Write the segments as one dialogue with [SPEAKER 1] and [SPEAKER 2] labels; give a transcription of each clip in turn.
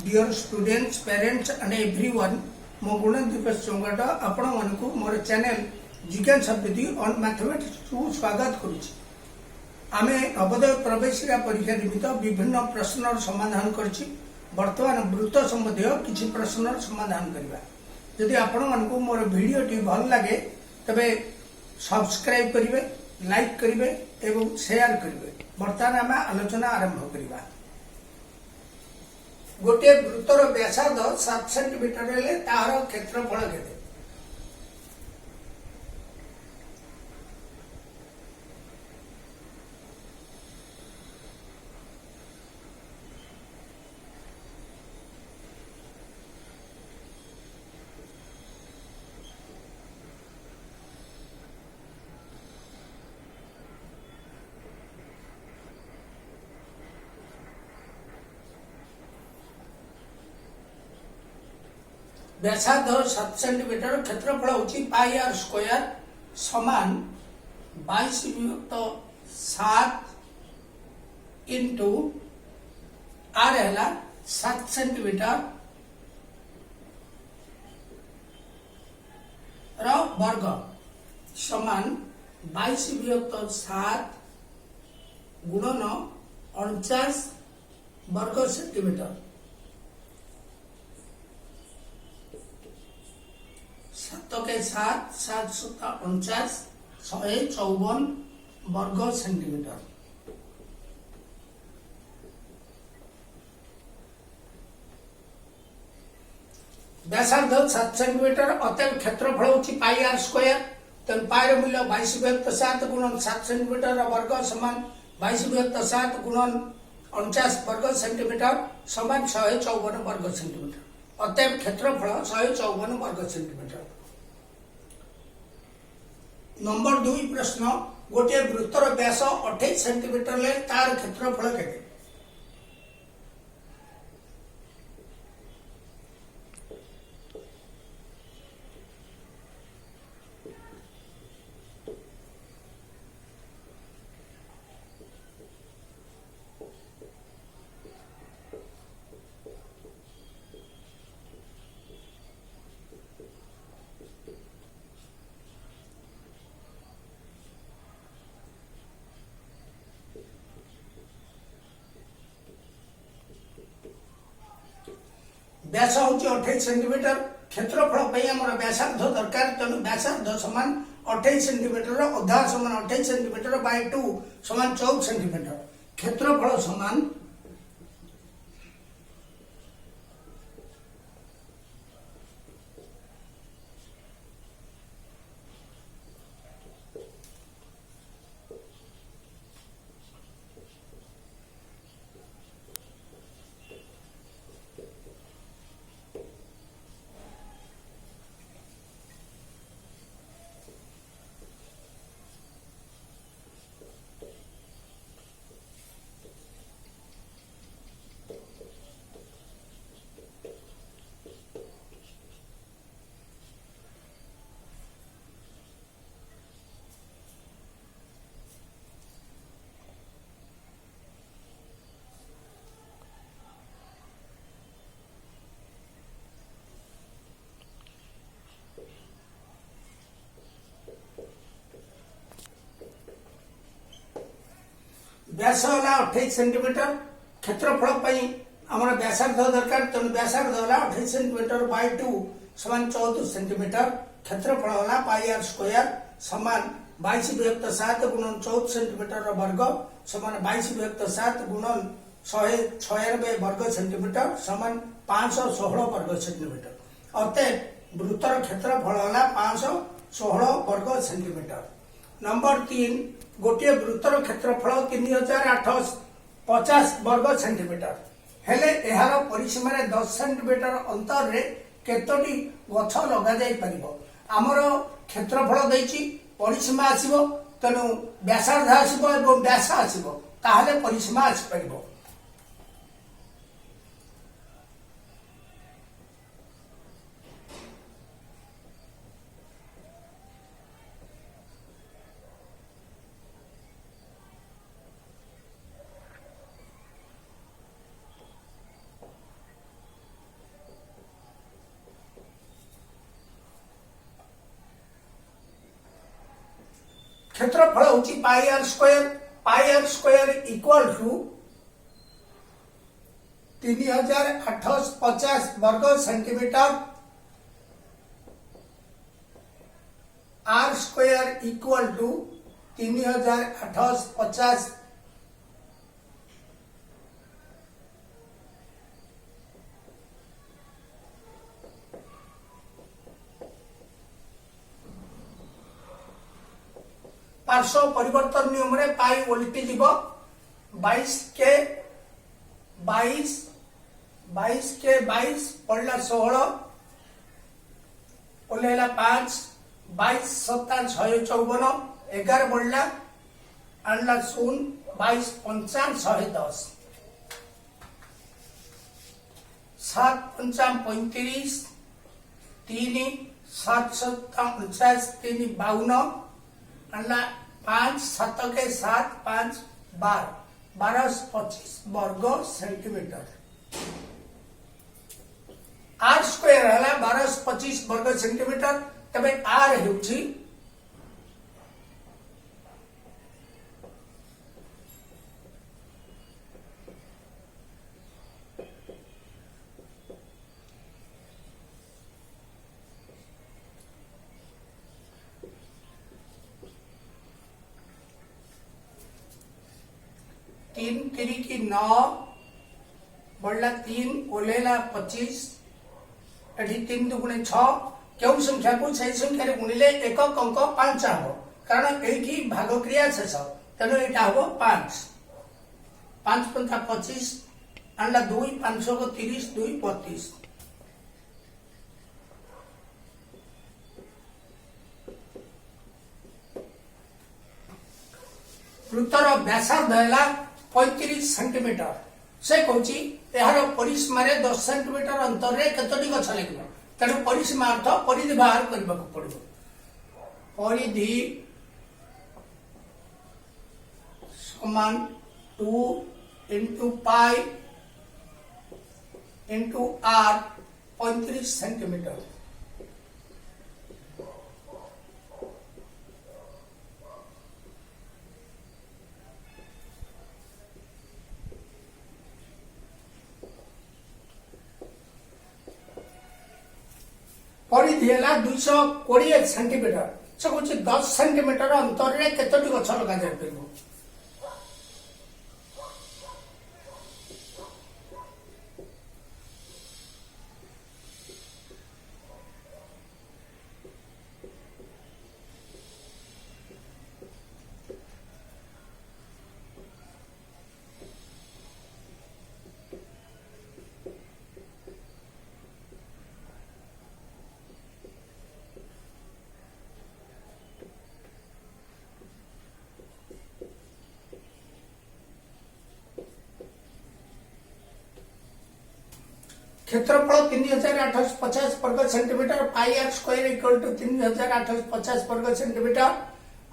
[SPEAKER 1] Dear students parents and everyone मो गुणदीप चौंगाट आपण मानक मोर चैनल जिज्ञान शब्दी ऑन मैथमेटिक्स को स्वागत करुच्ची। आमे नवोदय प्रवेशिका परीक्षा निमित्त विभिन्न प्रश्न समाधान करछि। वर्तमान वृत्त संबंधी किछि प्रश्न समाधान करबा। यदि आपण मानक मोर वीडियो टी भल लागे तबे सब्सक्राइब करिवे, लाइक करिवे एवं शेयर करिवे। वर्तमान आमे आलोचना आरंभ करबा। गोटे वृत्तर व्यासार्ध 7 सेंटीमीटर हेले तार क्षेत्रफल केते? व्यासार्ध 7 सेंटीमीटर क्षेत्रफल होची पाई आर स्क्वायर समान 22/7 इंटू आर है 7 सेंटीमीटर वर्ग समान 22/7 गुणन 49 वर्ग सेंटीमीटर। 7 के 7 7 7 49 154 वर्ग सेंटीमीटर। व्यासार्ध 7 सेंटीमीटर अतएव क्षेत्रफल होची पाई आर स्क्वायर। तेन पाई र मूल्य 22/7 गुणन 7 सेंटीमीटर वर्ग समान 22/7 गुणन 49 वर्ग सेंटीमीटर समान 154 वर्ग सेंटीमीटर। अतएव क्षेत्रफल 154 वर्ग सेंटीमीटर। नंबर 2 प्रश्न गोटे वृत्तर व्यास 28 सेंटीमीटर ले तार क्षेत्रफल केते? व्यास हूँ 28 सेंटीमीटर क्षेत्रफल व्यासार्ध दरकार। तेणु व्यासार्ध समान 28 सेंटीमीटर अधा समान 28 सेंटीमीटर बाय 2 समान 14 सेंटीमीटर। क्षेत्रफल समान व्यास है 28 सेंटीमीटर क्षेत्रफल आमर व्यासार्ध दरकार। तेणु व्यासार्ध है 28 सेंटीमीटर बाय 2 समान 14 सेंटीमीटर। क्षेत्रफल है पाई आर स्क्वायर समान 22/7 गुणन 14 सेंटीमीटर वर्ग समान 22/7 गुणन 196 वर्ग सेंटीमीटर समान 516 वर्ग सेंटीमीटर। अतएव वृत्तर क्षेत्रफल है 516 वर्ग सेंटीमीटर। नंबर 3 गोटे वृत्तर क्षेत्रफल 3850 वर्ग सेंटीमीटर हेले एहार परिसीमा 10 सेंटीमीटर अंतर रे केतोटी गछ लगा जाई परिबो। आमर क्षेत्रफल देछि परिसीमा आसीबो तेनु व्यासार्ध आसीबो एवं व्यास आसीबो ताहाले परिसीमा आसी परिबो। क्षेत्रफल होची pi r square equal to 3850 वर्ग centimetre, r square equal to 3850 पार्श्व परिवर्तन नियम रे पाई उल्टी जीव 22 के 22 पड़ला 16 ओल्हेला 5 22 7 654 11 बढ़ला आणला 0 22 55 110 7 55 35 3 7 7 49 3 52 आणला 5 7 के 7 5 12 1225 वर्ग सेंटीमीटर, आर स्क्वायर है 1225 वर्ग सेंटीमीटर। तबे आर हेउछि 3 3 की 9 बढ़ला 3 ओलेला 25 एठी 3 दुगुणे 6 केउ संख्या को सही संख्या रे गुणिले एकक अंक 5 हबो, कारण एठी भाग क्रिया शेष तेनो एटा हबो 5 5 पंचा 25 आणला 2 500 को 30 2 32 वृत्तर व्यासार्ध है 35 सेंटीमीटर। से कहूँ यार परिसीमा 10 सेंटीमीटर अंतर रे केतोटी गछ लगे, तेणु परिसीमा अर्थ परिधि बाहर करने को पड़ो। परिधि समान 2 into pi into r 35 centimetre. परिधि है 220 सेंटीमीटर। से कहूँ 10 सेंटीमीटर अंतर रे केतोटी गछ लगा जाय परबो। क्षेत्रफल 3850 वर्ग centimetre, pi r square equal to 3850 वर्ग सेंटीमीटर,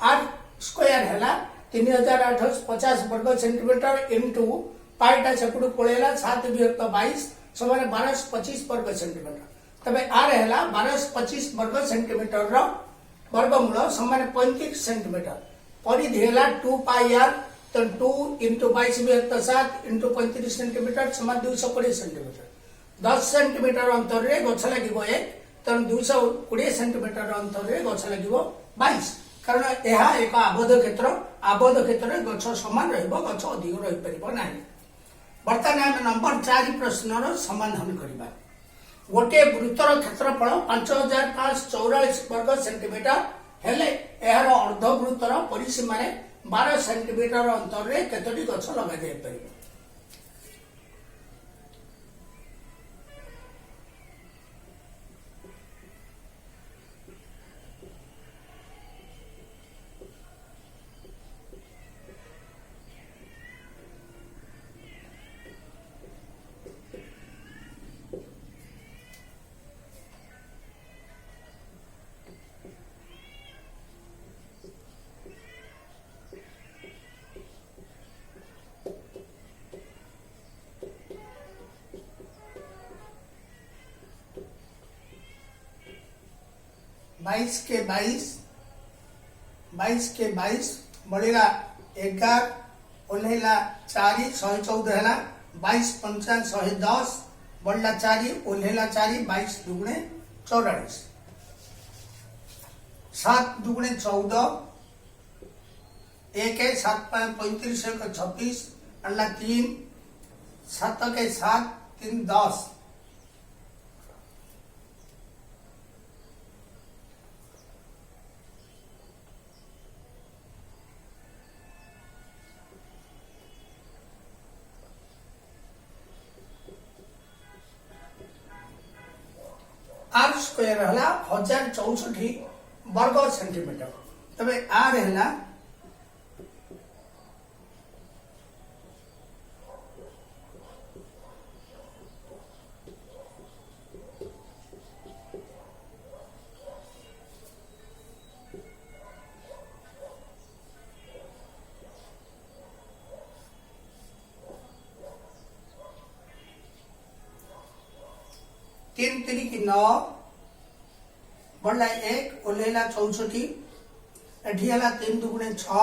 [SPEAKER 1] आर स्क्वायर है 3850 वर्ग सेंटीमीटर इंटू पाईटा सेपटू पड़ेगा 7 विभक्त 22 समान 1225 वर्ग सेंटीमीटर। तबे आर है 1225 वर्ग सेंटीमीटर वर्गमूल समान 35 सेंटीमीटर। परिधि है 2 पाई आर, तो 2 इंटू 22 विभक्त 7 इंटू 35 सेंटीमीटर समान 220 सेंटीमीटर। 10 सेंटीमीटर अंतर रे गछ लागिबो 1, तेणु 220 सेंटीमीटर अंतर रे गछ लागिबो 22, कारण यह एक आबद्ध क्षेत्र रे गछ समान रहइबो, गछ अधिक रहि परिबो नाही। वर्तमान हम नंबर 4 प्रश्नर समाधान करिबा। गोटे वृत्तर क्षेत्रफल 5544 वर्ग सेंटीमीटर हेले एहार अर्धवृत्तर परिसीमा 12 सेंटीमीटर अंतर रे केतोटी गछ लगा जाय परिबो। बाईस के 22 22 के 22 बढ़ेगा 11 ओल्हेला 4 114 है 22 पंचा 110 बढ़ला 4 ओल्हेला 4 22 दुगुणे 44 7 दुगुणे 14 1 है 7 35 1 26 अल्ला 3 7 के 7 3 10 आर स्क्वायर है 1064 वर्ग सेंटीमीटर तबे आर है 3 3 की 9 बढ़ला 1 ओल्हेला 64 एठी हला 3 दुगुणे 6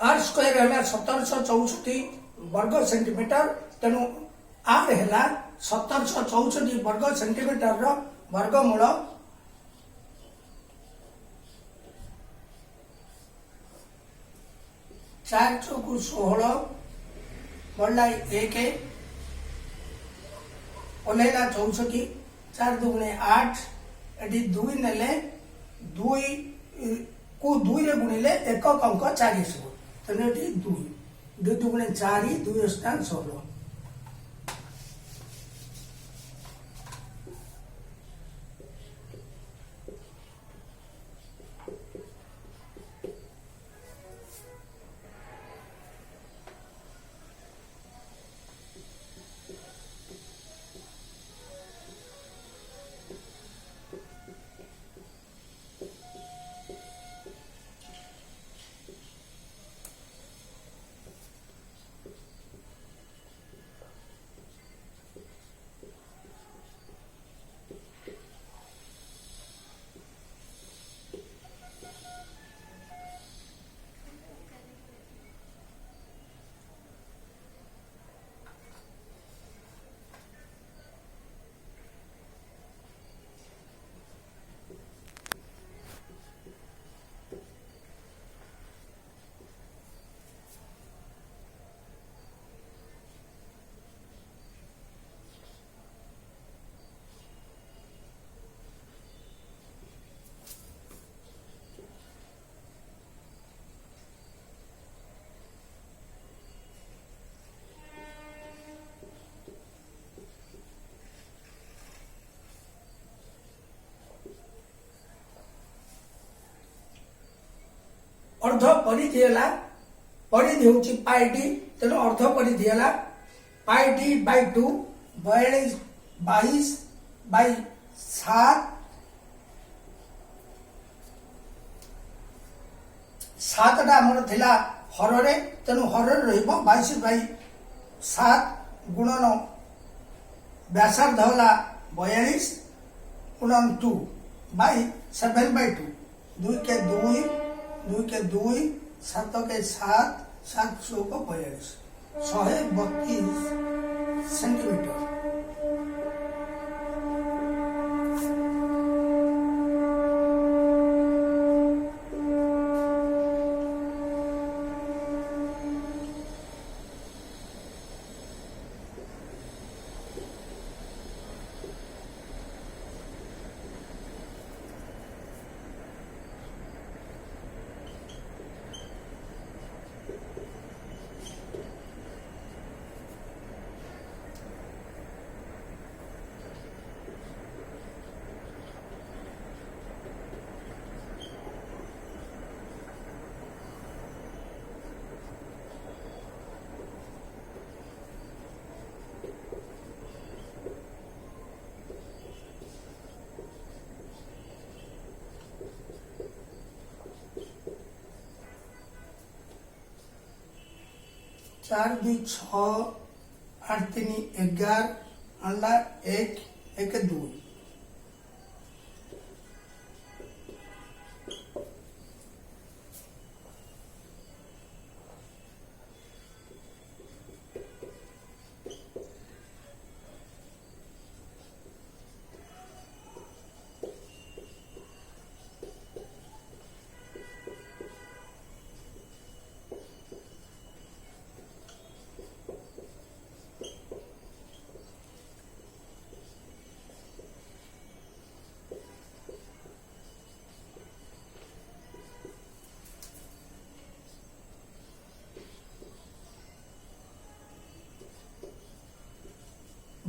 [SPEAKER 1] आर स्क्वायर है 1764 वर्ग सेंटीमीटर तेणु आर है 1764 वर्ग सेंटीमीटर वर्गमूल 4 चौक 16 बढ़ला 1 ओल्हेला 64 4 दुगुणे 8 एटी 2 नेले 2 को 2 रे गुणिले एकक अंक 4 सब तेणु ये 2 2 दुगुणे 4 2 अष्टान 16 अर्ध परिधि है परिधि हूँ पाई डी तेणु अर्ध परिधि है पाई डी बै 2 42 22 बै 7 7टा आमर थिला हर तेणु हर रहिबो 22 बै 7 गुणन व्यासार्ध होला 42 गुणन 2 बै 7 बै 2 2 के 2 2 के 2 7 के 7 7 चौक 42 132 सेंटीमीटर 4 2 6 8 3 11 आणला 1 1 2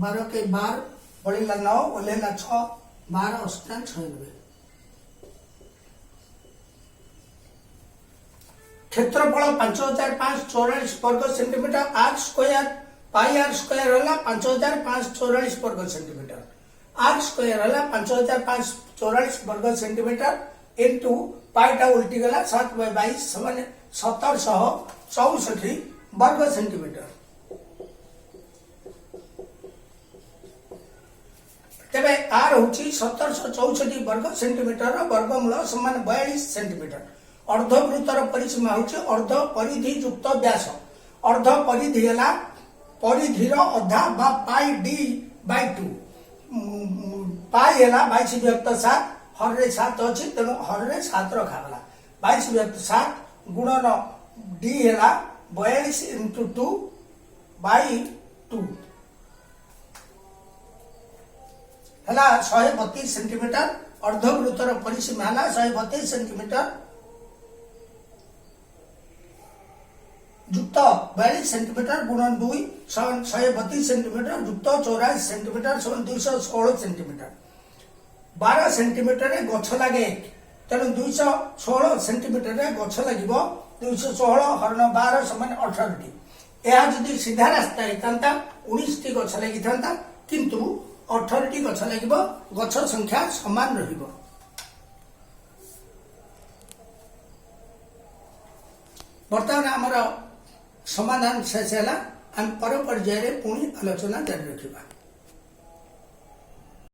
[SPEAKER 1] 12 के 12 बढ़ेला 9 ओलेला 6 12 8 96 क्षेत्रफल 5544 वर्ग centimetre r square pi r square होला 5544 वर्ग सेंटीमीटर आर स्क्वायर होला 5544 वर्ग सेंटीमीटर इनटू पाईटा उल्टी गला 7/22 समान 1764 वर्ग सेंटीमीटर तेरे आर हूँ 1764 वर्ग सेंटीमीटर वर्गमूल समान 42 सेंटीमीटर अर्धवृत्तर परिसीमा हूँ अर्ध परिधि युक्त व्यास अर्ध परिधि है परिधिर अधा बा पाई डी बाय 2 पाई है 22 विभक्त 7 हर रे 7 अच्छी तेणु हर रे 7 रखागला 22 विभक्त 7 गुणन डी है 42 इंटू 2 बाई 2 है 132 सेंटीमीटर अर्धवृत्तर परिसीमा है 132 सेंटीमीटर युक्त 42 सेंटीमीटर गुणन 2 132 सेंटीमीटर युक्त 84 सेंटीमीटर 216 सेंटीमीटर 12 सेंटीमीटर गछ लगे तेणु 216 सेंटीमीटर गछ लगे 216 हरण 12 समान 18 टी यह जदि सीधा रास्ता होता 19 टी गछ लगी था किंतु 18 टी गछ लगे गछ संख्या समान रहिबो। बर्तमान आमर समाधान शेष है। आम पर पर्याय पुणी आलोचना जारी रखा।